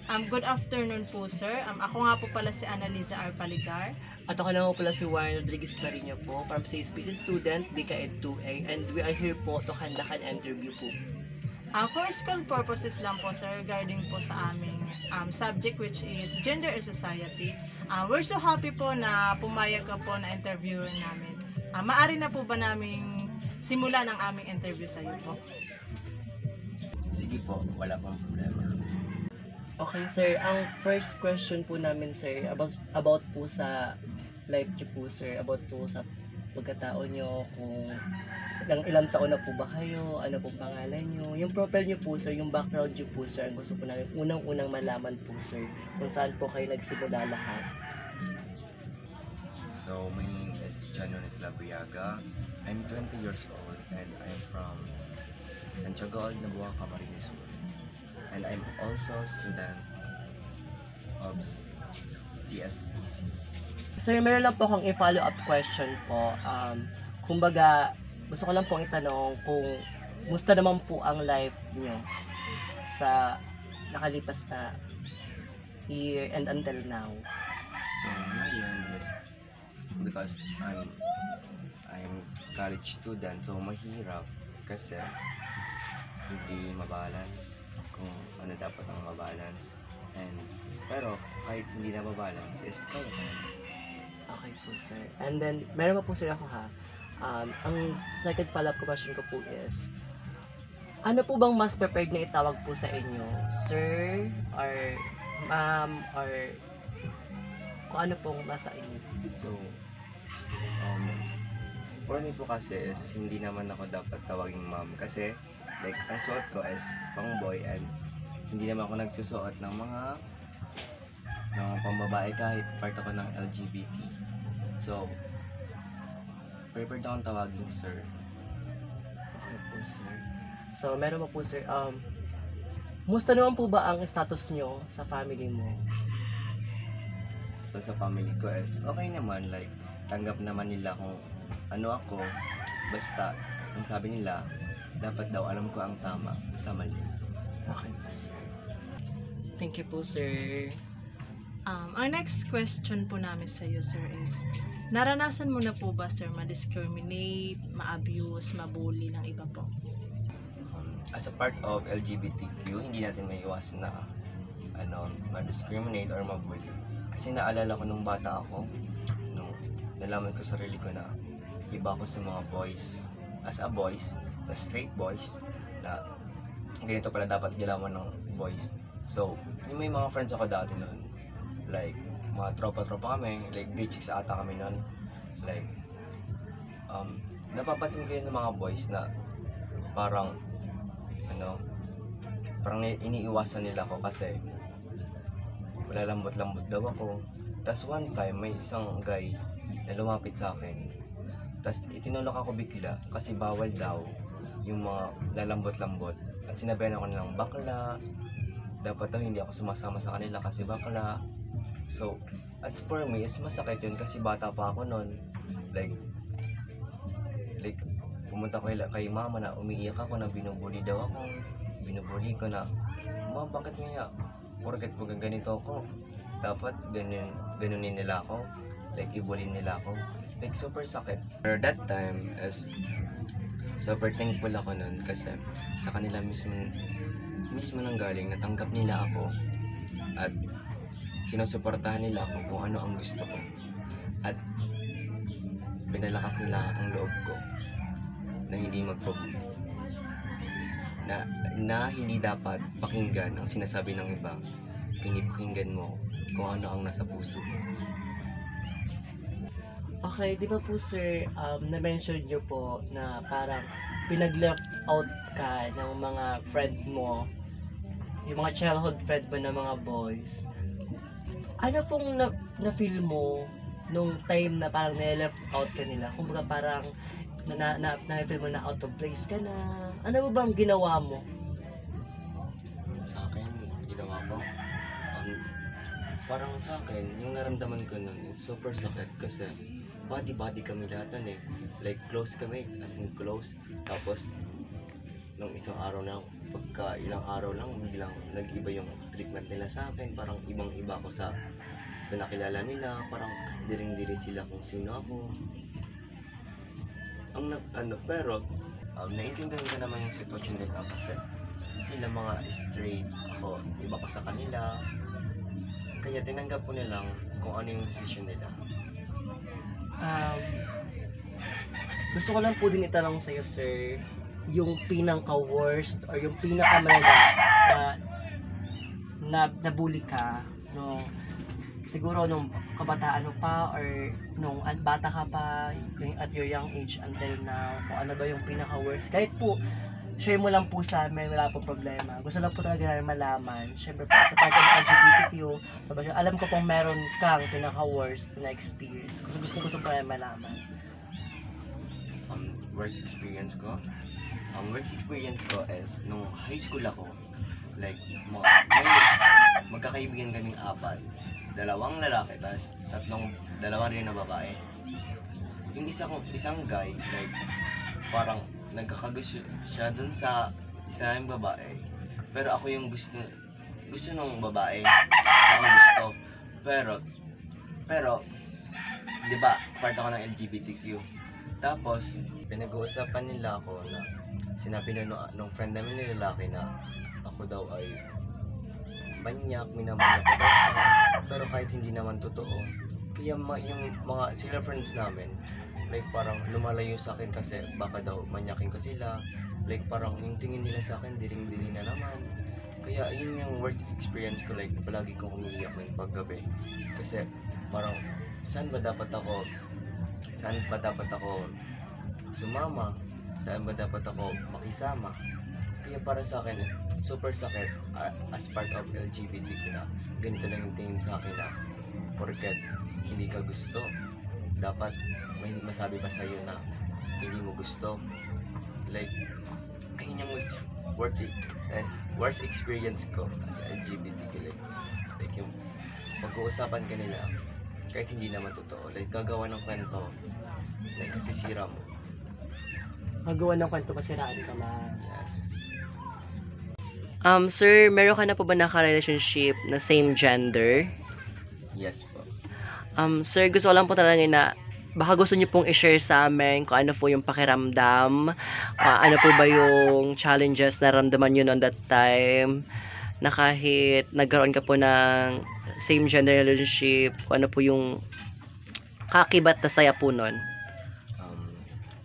Good afternoon po, sir. Ako nga po pala si Annaliza R. Paligar. At ako naman pala si Warren Rodriguez Marino po from CSPC student, BKED 2A, and we are here po to conduct an interview po. For school purposes lang po, sir, regarding po sa aming subject which is Gender and Society. We're so happy po na pumayag ka po na interview namin. Maari na po ba naming simulan ang aming interview sa iyo po? Sige po, wala pong problema. Okay sir, ang first question po namin sir, about po sa life niyo po sir, about po sa pagkatao niyo, kung ilang taon na po ba kayo, ano po pangalan niyo, yung profile niyo po sir, yung background niyo po sir, ang gusto po namin unang-unang malaman po sir, kung saan po kayo nagsimula lahat. So, my name is John Labriaga. I'm 20 years old and I'm from Santiago, Nabuha, Camarines Sur. And I'm also a student of CSPC. Sir, meron lang po akong i-follow up question po. Kumbaga, gusto ko lang pong itanong kung musta naman po ang life niyo sa nakalipas na year and until now. So, ngayon is because I'm college student, so mahirap kasi hindi mabalance kung ano dapat ang mabalance. Pero kahit hindi na mabalance is kaya pa naman. Okay po, sir. And then, meron pa po sir ako ha. Ang second follow-up question ko po is, ano po bang mas prepared na itawag po sa inyo? Sir, or ma'am, or kung ano pong nasa inyo? So, for me po kasi is hindi naman ako dapat tawaging ma'am kasi like ang suot ko is pang boy and hindi naman ako nagsusuot ng mga pambabae kahit part ako ng LGBT. So, prepared akong tawaging sir. Okay po, sir. So, meron pa po, sir. Musta naman po ba ang status nyo sa family mo? So, sa family ko is okay naman, like tanggap naman nila kung ano ako, basta ang sabi nila dapat daw alam ko ang tama sa mali. Okay po, sir. Thank you po, sir. Ang next question po namin sa iyo, sir, is naranasan mo na po ba, sir, ma-discriminate, ma-abuse, ma-bully ng iba po? As a part of LGBTQ, hindi natin may iwasan na ma-discriminate or ma-bully. Kasi naalala ko nung bata ako, nung nalaman ko sarili ko na iba ako sa mga boys. As a boys, the straight boys, na ganito pala dapat gilawan ng boys. So, yung may mga friends ako dati noon, like, mga tropa-tropa kami, like, grade 6 ata kami noon. Like, napapansin ko yun ng mga boys na parang, parang iniiwasan nila ako kasi wala lambot-lambot daw ako. Tapos one time, may isang guy na lumapit sa akin. Tapos itinulak ako bigla kasi bawal daw yung mga lalambot-lambot. At sinabihan ako nilang bakla. Dapat daw hindi ako sumasama sa kanila kasi bakla. So, at for me, is masakit yun kasi bata pa ako noon. Like, pumunta ko kay mama na umiiyak ako na binubuli daw ako. Binubuli ko na, ma, bakit nga? Porket pag ganito ako, dapat ganunin nila ako. Like, ibulin nila ako. Like, super sakit. For that time, is super thankful ako nun kasi sa kanila mismo nang galing, natanggap nila ako at sinusuportahan nila ako kung ano ang gusto ko at pinalakas nila ang loob ko na hindi magpabuli, na hindi dapat pakinggan ang sinasabi ng iba, kundi pakinggan mo kung ano ang nasa puso mo. Okay, di ba po, sir, na-mention nyo po na parang pinag-left out ka ng mga friend mo, yung mga childhood friend mo ng mga boys. Ano pong na-feel mo nung time na parang na-left out ka nila? Kumbaga parang na-feel mo na out of place ka na. Ano ba bang ginawa mo? Sa akin, ginawa ko, parang sa akin, yung naramdaman ko nun, it's super sakit kasi body kami lahat nun eh. Like close kami, as in close. Tapos, nung isang araw na pagka ilang araw lang biglang nag-iba yung treatment nila sa akin, parang ibang-iba ako sa nakilala nila, parang diring-diri sila kung sino ako. Pero naiintindihan ko naman yung sitwasyon nila kasi sila mga straight, ako iba ko sa kanila, kaya tinanggap ko nilang kung ano yung decision nila. Gusto ko lang po din itanong sa'yo, sir, yung pinaka-worst or yung pinakamalala na nabully ka nung siguro nung kabataan mo pa or nung bata ka pa at your young age until now, kung ano ba yung pinaka-worst. Kahit po, share mo lang po sa amin, wala pong problema. Gusto lang po talaga namin malaman. Siyempre po, sa part of LGBTQ, alam ko pong meron kang pinaka-worst na experience. Gusto po namin malaman. Worst experience ko? Worst experience ko is nung high school ako, like, magkakaibigan kaming 4. 2 lalaki, tas dalawa rin na babae. Yung isang guy, like, parang nagkakagusto siya dun sa isa naming babae. Pero ako yung gusto nung babae, ako ang gusto. Pero, di ba, part ako ng LGBTQ. Tapos, pinag-uusapan nila ako na sinabi nung friend namin ni lalaki na ako daw ay banyak, minamahal ko daw siya. Pero kahit hindi naman totoo. Kaya yung mga sila friends namin, like parang lumalayo sa akin kasi baka daw manyakin ko sila. Like parang yung tingin nila sa akin, diring-diri na naman. Kaya yun yung worst experience ko, like palagi kong umiiyak ng paggabi. Kasi parang saan ba dapat ako sumama? Saan ba dapat ako makisama? Kaya para sa akin, super sakit as part of LGBTQ na ganito lang yung tingin sa akin na porket hindi ka gusto, dapat may masabi pa sa'yo na hindi mo gusto. Like, ayun yung worst experience ko as LGBTQ. Like yung pag-uusapan ka nila kahit hindi naman totoo, like gagawa ng kwento, like kasisira mo. Magawa ng kwento, masiraan ka man. Yes. Sir, meron ka na po ba naka-relationship na same gender? Yes po. Sir, gusto ko lang po talaga na baka gusto niyo pong i-share sa amin kung ano po yung pakiramdam, ano po ba yung challenges na ramdaman niyo noon that time, na kahit nagkaroon ka po ng same gender relationship, kung ano po yung kakibat na saya po noon.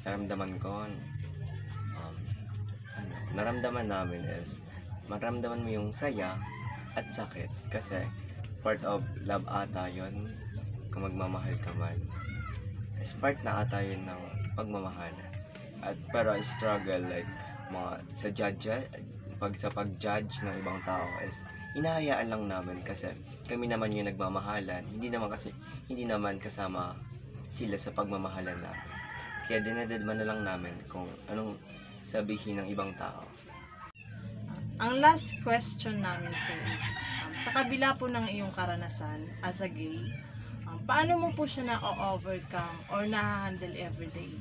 Naramdaman ko, naramdaman namin is maramdaman mo yung saya at sakit kasi part of love ata yun kung magmamahal ka man, is part na ata yun ng pagmamahal. At pero struggle, like sa pag-judge ng ibang tao is hinahayaan lang namin kasi kami naman yung nagmamahalan, hindi naman kasama sila sa pagmamahalan namin. Kaya dinadadman na lang namin kung anong sabihin ng ibang tao. Ang last question namin, sir, is sa kabila po ng iyong karanasan as a gay, paano mo po siya na-overcome or na-handle everyday?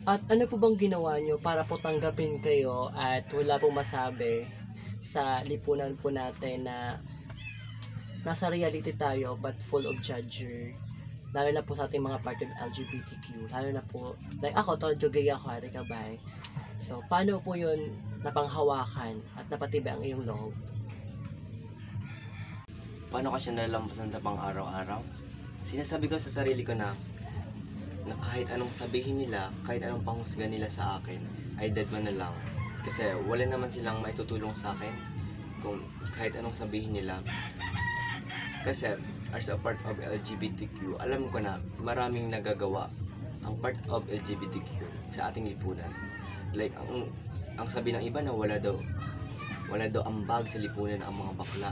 At ano po bang ginawa nyo para po tanggapin kayo at wala pong masabi sa lipunan po natin na nasa reality tayo but full of judger, lalo na po sa ating mga part of LGBTQ, lalo na po, like ako, todo gay ako, ate kabay. So, paano po yun napanghawakan at napatibay ang iyong loob? Paano ka siya nalalampasan sa pang-araw-araw? Sinasabi ko sa sarili ko na kahit anong sabihin nila, kahit anong panghusga nila sa akin, ay deadman na lang. Kasi wala naman silang maitutulong sa akin kung kahit anong sabihin nila. Kasi as a part of LGBTQ, alam ko na maraming nagagawa ang part of LGBTQ sa ating lipunan. Like, ang sabi ng iba na wala daw ambag sa lipunan ang mga bakla,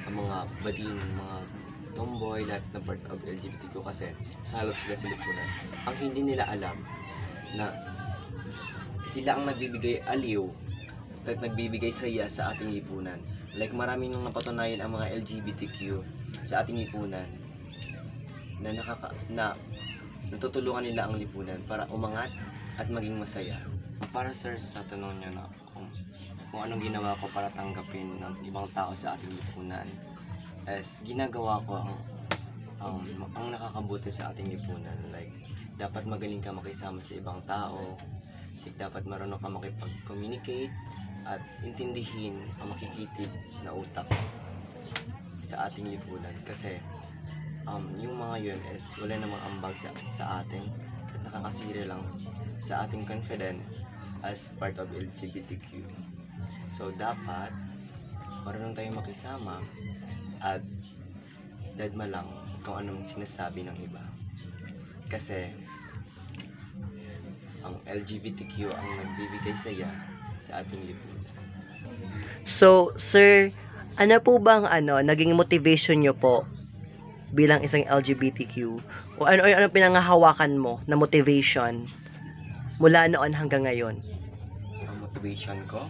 ang mga bading, mga tomboy, lahat ng part of LGBTQ kasi salot sila sa lipunan. Ang hindi nila alam na sila ang nagbibigay aliw at nagbibigay saya sa ating lipunan. Like, maraming nang napatunayan ang mga LGBTQ sa ating lipunan na natutulungan nila ang lipunan para umangat at maging masaya. Para sir, sa tanong niyo na kung kung anong ginawa ko para tanggapin ng ibang tao sa ating lipunan. As ginagawa ko ang nakakabuti sa ating lipunan. Like, dapat magaling ka makisama sa ibang tao. Like, dapat marunong ka makipag-communicate at intindihin ang makikitid na utak sa ating lipunan. Kasi yung mga yun is wala namang ambag sa atin at nakakasira lang sa ating confidence as part of LGBTQ. So dapat marunong tayong makisama at dadma lang kung anong sinasabi ng iba. Kasi ang LGBTQ ang nagbibigay saya sa ating lipunan. So, sir, ano po bang naging motivation nyo po bilang isang LGBTQ? O ano pinangahawakan mo na motivation mula noon hanggang ngayon? Ang motivation ko,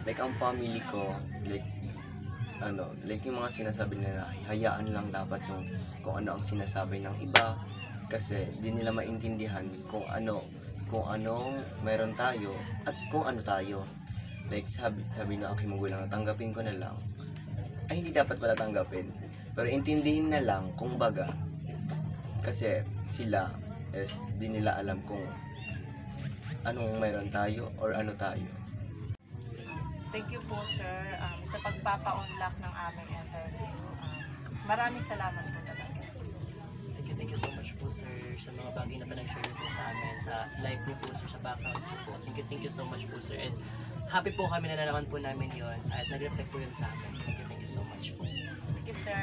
like ang family ko, like yung mga sinasabi nila, hayaan lang dapat yung kung ano ang sinasabi ng iba kasi di nila maintindihan kung anong meron tayo at kung ano tayo. Like sabi ng aking magulang, tanggapin ko na lang. Ay, hindi dapat pala tanggapin. Pero intindihin na lang kung baga. Kasi sila is di nila alam kung anong meron tayo or ano tayo. Thank you po, sir, sa pagpapa-unlock ng aming interview. Maraming salamat po talaga. Thank you so much po, sir, sa mga bagay na pinag-share niyo po sa amin, sa life niyo po, sir, sa background niyo po. Thank you so much po, sir. And happy po kami na nalaman po namin yon at nag-reflect po yun sa amin. Thank you so much po. Thank you, sir.